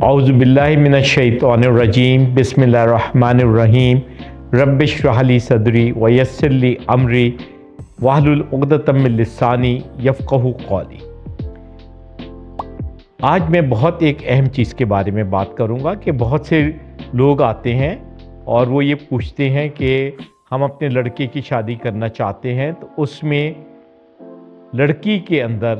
اعوذ باللہ من الشیطان الرجیم بسم اللہ الرحمن الرحیم رب اشرح لی صدری ویسر لی امری واحلل عقدۃ من لسانی یفقہوا قولی۔ آج میں بہت ایک اہم چیز کے بارے میں بات کروں گا کہ بہت سے لوگ آتے ہیں اور وہ یہ پوچھتے ہیں کہ ہم اپنے لڑکے کی شادی کرنا چاہتے ہیں، تو اس میں لڑکی کے اندر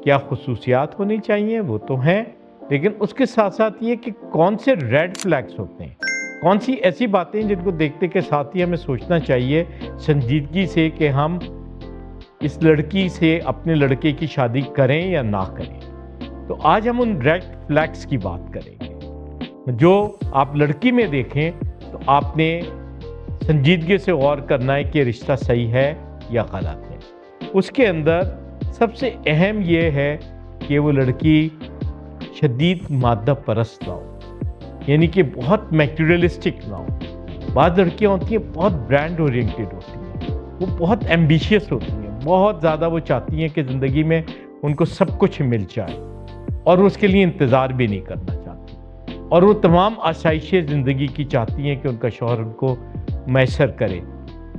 کیا خصوصیات ہونی چاہیے؟ وہ تو ہیں، لیکن اس کے ساتھ ساتھ یہ کہ کون سے ریڈ فلیگز ہوتے ہیں، کون سی ایسی باتیں جن کو دیکھتے کے ساتھ ہی ہمیں سوچنا چاہیے سنجیدگی سے کہ ہم اس لڑکی سے اپنے لڑکے کی شادی کریں یا نہ کریں۔ تو آج ہم ان ریڈ فلیگز کی بات کریں گے جو آپ لڑکی میں دیکھیں تو آپ نے سنجیدگی سے غور کرنا ہے کہ رشتہ صحیح ہے یا غلط ہے۔ اس کے اندر سب سے اہم یہ ہے کہ وہ لڑکی شدید مادہ پرست نہ ہو، یعنی کہ بہت میٹیریلسٹک نہ ہو۔ بعض لڑکیاں ہوتی ہیں بہت برانڈ اورینٹڈ ہوتی ہیں، وہ بہت ایمبیشیس ہوتی ہیں، بہت زیادہ وہ چاہتی ہیں کہ زندگی میں ان کو سب کچھ مل جائے اور وہ اس کے لیے انتظار بھی نہیں کرنا چاہتی، اور وہ تمام آسائشیں زندگی کی چاہتی ہیں کہ ان کا شوہر ان کو میسر کرے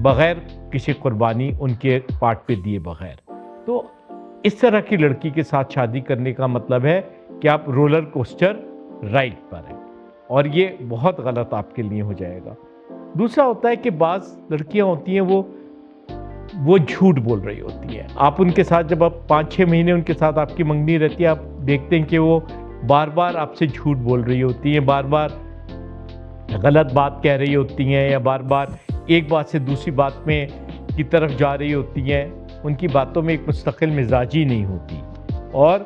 بغیر کسی قربانی ان کے پارٹ پہ دیے بغیر۔ تو اس طرح کی لڑکی کے ساتھ شادی کرنے کا مطلب ہے کہ آپ رولر کوسٹر رائڈ پر ہیں، اور یہ بہت غلط آپ کے لیے ہو جائے گا۔ دوسرا ہوتا ہے کہ بعض لڑکیاں ہوتی ہیں وہ جھوٹ بول رہی ہوتی ہیں۔ آپ ان کے ساتھ جب آپ 5-6 مہینے ان کے ساتھ آپ کی منگنی رہتی ہے، آپ دیکھتے ہیں کہ وہ بار بار آپ سے جھوٹ بول رہی ہوتی ہیں، بار بار غلط بات کہہ رہی ہوتی ہیں، یا بار بار ایک بات سے دوسری بات میں کی طرف جا رہی ہوتی ہیں۔ ان کی باتوں میں ایک مستقل مزاجی نہیں ہوتی اور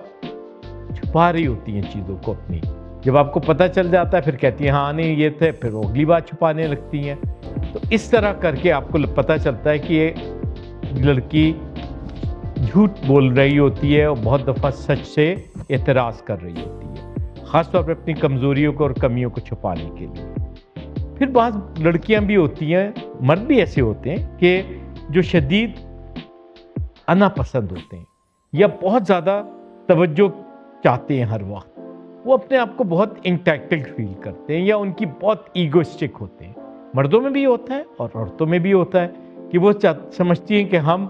چھپا رہی ہوتی ہیں چیزوں کو اپنی۔ جب آپ کو پتہ چل جاتا ہے پھر کہتی ہیں ہاں نہیں یہ تھے، پھر وہ اگلی بات چھپانے لگتی ہیں۔ تو اس طرح کر کے آپ کو پتہ چلتا ہے کہ یہ لڑکی جھوٹ بول رہی ہوتی ہے اور بہت دفعہ سچ سے اعتراض کر رہی ہوتی ہے، خاص طور پہ اپنی کمزوریوں کو اور کمیوں کو چھپانے کے لیے۔ پھر بعض لڑکیاں بھی ہوتی ہیں، مرد بھی ایسے ہوتے ہیں کہ جو شدید انا پسند ہوتے ہیں یا بہت زیادہ توجہ چاہتے ہیں ہر وقت۔ وہ اپنے آپ کو بہت انٹائٹلڈ فیل کرتے ہیں یا ان کی بہت ایگوسٹک ہوتے ہیں۔ مردوں میں بھی ہوتا ہے اور عورتوں میں بھی ہوتا ہے کہ وہ سمجھتی ہیں کہ ہم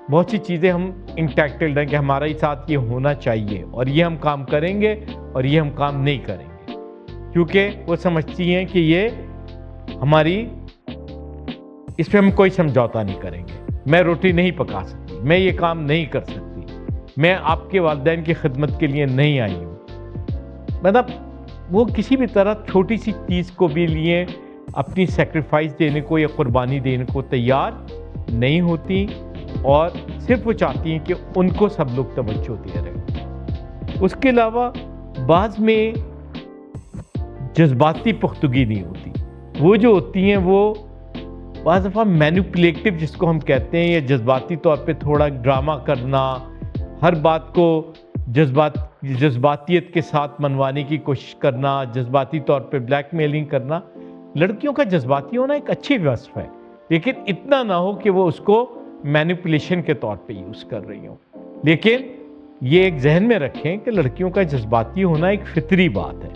بہت سی چیزیں ہم انٹائٹلڈ ہیں کہ ہمارا ہی ساتھ یہ ہونا چاہیے اور یہ ہم کام کریں گے اور یہ ہم کام نہیں کریں گے، کیونکہ وہ سمجھتی ہیں کہ یہ ہماری اس پہ ہم کوئی سمجھوتا نہیں کریں گے۔ میں روٹی نہیں پکا سکتی، میں یہ کام نہیں کر سکتی، میں آپ کے والدین کی خدمت کے لیے نہیں آئی ہوں۔ مطلب وہ کسی بھی طرح چھوٹی سی چیز کو بھی لیے اپنی سیکریفائس دینے کو یا قربانی دینے کو تیار نہیں ہوتی، اور صرف وہ چاہتی ہیں کہ ان کو سب لوگ توجہ دے رہے ہیں۔ اس کے علاوہ بعض میں جذباتی پختگی نہیں ہوتی۔ وہ جو ہوتی ہیں وہ بعض دفعہ مینیپولیٹو جس کو ہم کہتے ہیں، یا جذباتی طور پہ تھوڑا ڈرامہ کرنا، ہر بات کو جذباتیت کے ساتھ منوانے کی کوشش کرنا، جذباتی طور پہ بلیک میلنگ کرنا۔ لڑکیوں کا جذباتی ہونا ایک اچھی وصف ہے، لیکن اتنا نہ ہو کہ وہ اس کو مینیپولیشن کے طور پہ یوز کر رہی ہوں۔ لیکن یہ ایک ذہن میں رکھیں کہ لڑکیوں کا جذباتی ہونا ایک فطری بات ہے،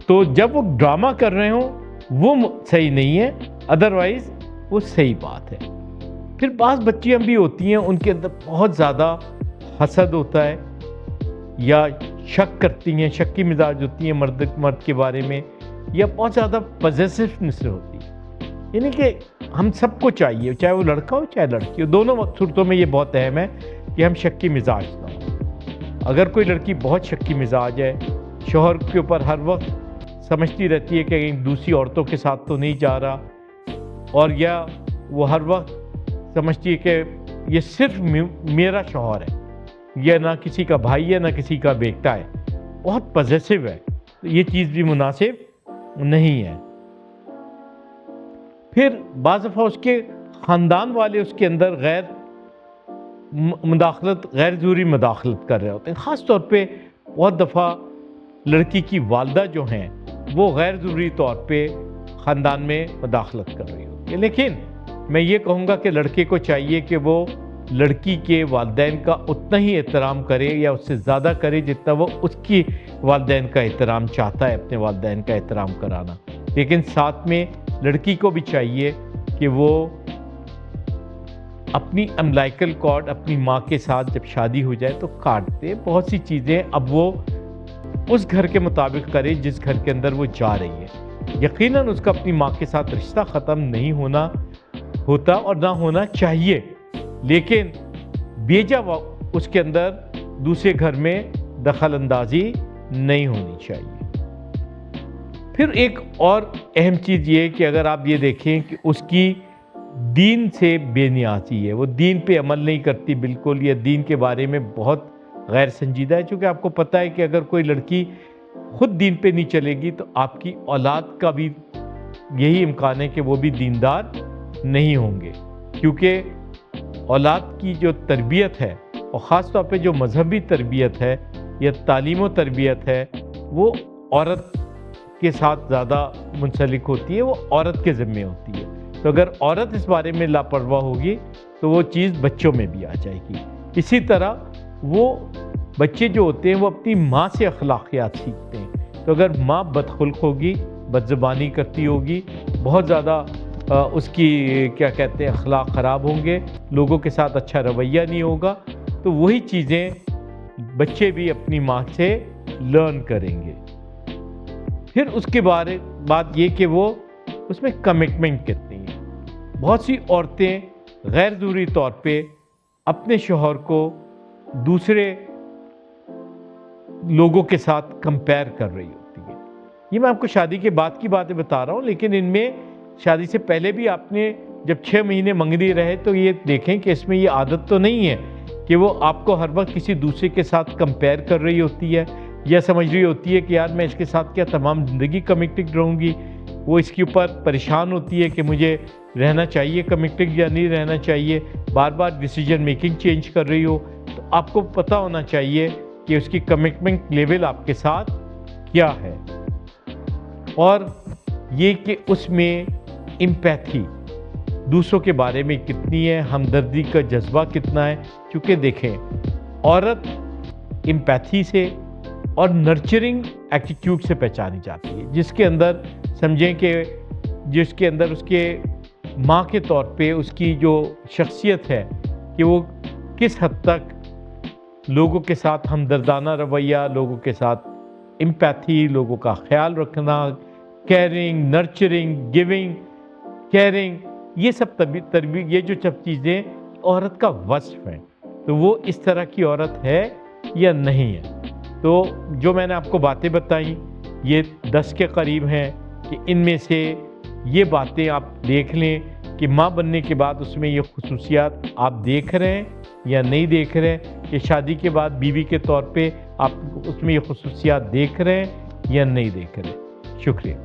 تو جب وہ ڈرامہ کر رہے ہوں وہ صحیح نہیں ہے، ادروائز وہ صحیح بات ہے۔ پھر بعض بچیاں بھی ہوتی ہیں ان کے اندر بہت زیادہ حسد ہوتا ہے یا شک کرتی ہیں، شکی مزاج ہوتی ہیں مرد کے بارے میں، یا بہت زیادہ پوزیسونیس ہوتی ہے۔ یعنی کہ ہم سب کو چاہیے، چاہے وہ لڑکا ہو چاہے لڑکی ہو، دونوں صورتوں میں یہ بہت اہم ہے کہ ہم شکی مزاج نہ ہوں۔ اگر کوئی لڑکی بہت شکی مزاج ہے، شوہر کے اوپر ہر وقت سمجھتی رہتی ہے کہ کہیں دوسری عورتوں کے ساتھ تو نہیں جا رہا، اور یا وہ ہر وقت سمجھتی ہے کہ یہ صرف میرا شوہر ہے، یہ نہ کسی کا بھائی ہے نہ کسی کا بیٹا ہے، بہت پوزیسو ہے، تو یہ چیز بھی مناسب نہیں ہے۔ پھر بعض دفعہ اس کے خاندان والے اس کے اندر غیر ضروری مداخلت کر رہے ہوتے ہیں۔ خاص طور پہ بہت دفعہ لڑکی کی والدہ جو ہیں وہ غیر ضروری طور پہ خاندان میں مداخلت کر رہی ہوتی ہے۔ لیکن میں یہ کہوں گا کہ لڑکے کو چاہیے کہ وہ لڑکی کے والدین کا اتنا ہی احترام کرے یا اس سے زیادہ کرے جتنا وہ اس کی والدین کا احترام چاہتا ہے، اپنے والدین کا احترام کرانا۔ لیکن ساتھ میں لڑکی کو بھی چاہیے کہ وہ اپنی امبلائکل کارڈ اپنی ماں کے ساتھ جب شادی ہو جائے تو کاٹ دے۔ بہت سی چیزیں اب وہ اس گھر کے مطابق کرے جس گھر کے اندر وہ جا رہی ہے۔ یقیناً اس کا اپنی ماں کے ساتھ رشتہ ختم نہیں ہوتا اور نہ ہونا چاہیے، لیکن بیجا اس کے اندر دوسرے گھر میں دخل اندازی نہیں ہونی چاہیے۔ پھر ایک اور اہم چیز یہ ہے کہ اگر آپ یہ دیکھیں کہ اس کی دین سے بے نیازی ہے، وہ دین پہ عمل نہیں کرتی بالکل، یا دین کے بارے میں بہت غیر سنجیدہ ہے، چونکہ آپ کو پتہ ہے کہ اگر کوئی لڑکی خود دین پہ نہیں چلے گی تو آپ کی اولاد کا بھی یہی امکان ہے کہ وہ بھی دیندار نہیں ہوں گے، کیونکہ اولاد کی جو تربیت ہے اور خاص طور پہ جو مذہبی تربیت ہے یا تعلیم و تربیت ہے وہ عورت کے ساتھ زیادہ منسلک ہوتی ہے، وہ عورت کے ذمے ہوتی ہے۔ تو اگر عورت اس بارے میں لاپرواہ ہوگی تو وہ چیز بچوں میں بھی آ جائے گی۔ اسی طرح وہ بچے جو ہوتے ہیں وہ اپنی ماں سے اخلاقیات سیکھتے ہیں، تو اگر ماں بدخلق ہوگی، بد زبانی کرتی ہوگی، بہت زیادہ اس کی کیا کہتے ہیں اخلاق خراب ہوں گے، لوگوں کے ساتھ اچھا رویہ نہیں ہوگا، تو وہی چیزیں بچے بھی اپنی ماں سے لرن کریں گے۔ پھر اس کے بعد یہ کہ وہ اس میں کمٹمنٹ کتنی ہے۔ بہت سی عورتیں غیر ضروری طور پہ اپنے شوہر کو دوسرے لوگوں کے ساتھ کمپیئر کر رہی ہوتی ہے۔ یہ میں آپ کو شادی کے بعد کی باتیں بتا رہا ہوں، لیکن ان میں شادی سے پہلے بھی آپ نے جب 6 مہینے منگنی رہے تو یہ دیکھیں کہ اس میں یہ عادت تو نہیں ہے کہ وہ آپ کو ہر وقت کسی دوسرے کے ساتھ کمپیئر کر رہی ہوتی ہے یا سمجھ رہی ہوتی ہے کہ یار میں اس کے ساتھ کیا تمام زندگی کمیٹڈ رہوں گی۔ وہ اس کے اوپر پریشان ہوتی ہے کہ مجھے رہنا چاہیے کمیٹڈ یا نہیں رہنا چاہیے، بار بار ڈیسیجن میکنگ چینج کر رہی ہو۔ تو آپ کو پتہ ہونا چاہیے کہ اس کی کمٹمنٹ لیول آپ کے ساتھ کیا ہے، اور یہ کہ اس میں امپیتھی دوسروں کے بارے میں کتنی ہے، ہمدردی کا جذبہ کتنا ہے۔ چونکہ دیکھیں عورت امپیتھی سے اور نرچرنگ ایٹیٹیوڈ سے پہچانی جاتی ہے، جس کے اندر سمجھیں کہ جس کے اندر اس کے ماں کے طور پہ اس کی جو شخصیت ہے کہ وہ کس حد تک لوگوں کے ساتھ ہمدردانہ رویہ، لوگوں کے ساتھ امپیتھی، لوگوں کا خیال رکھنا، کیئرنگ، نرچرنگ، گیونگ، کیئرنگ، یہ سب یہ جو سب چیزیں عورت کا وصف ہیں، تو وہ اس طرح کی عورت ہے یا نہیں ہے۔ تو جو میں نے آپ کو باتیں بتائیں یہ 10 کے قریب ہیں کہ ان میں سے یہ باتیں آپ دیکھ لیں کہ ماں بننے کے بعد اس میں یہ خصوصیات آپ دیکھ رہے ہیں یا نہیں دیکھ رہے ہیں، کہ شادی کے بعد بیوی کے طور پہ آپ اس میں یہ خصوصیات دیکھ رہے ہیں یا نہیں دیکھ رہے۔ شکریہ۔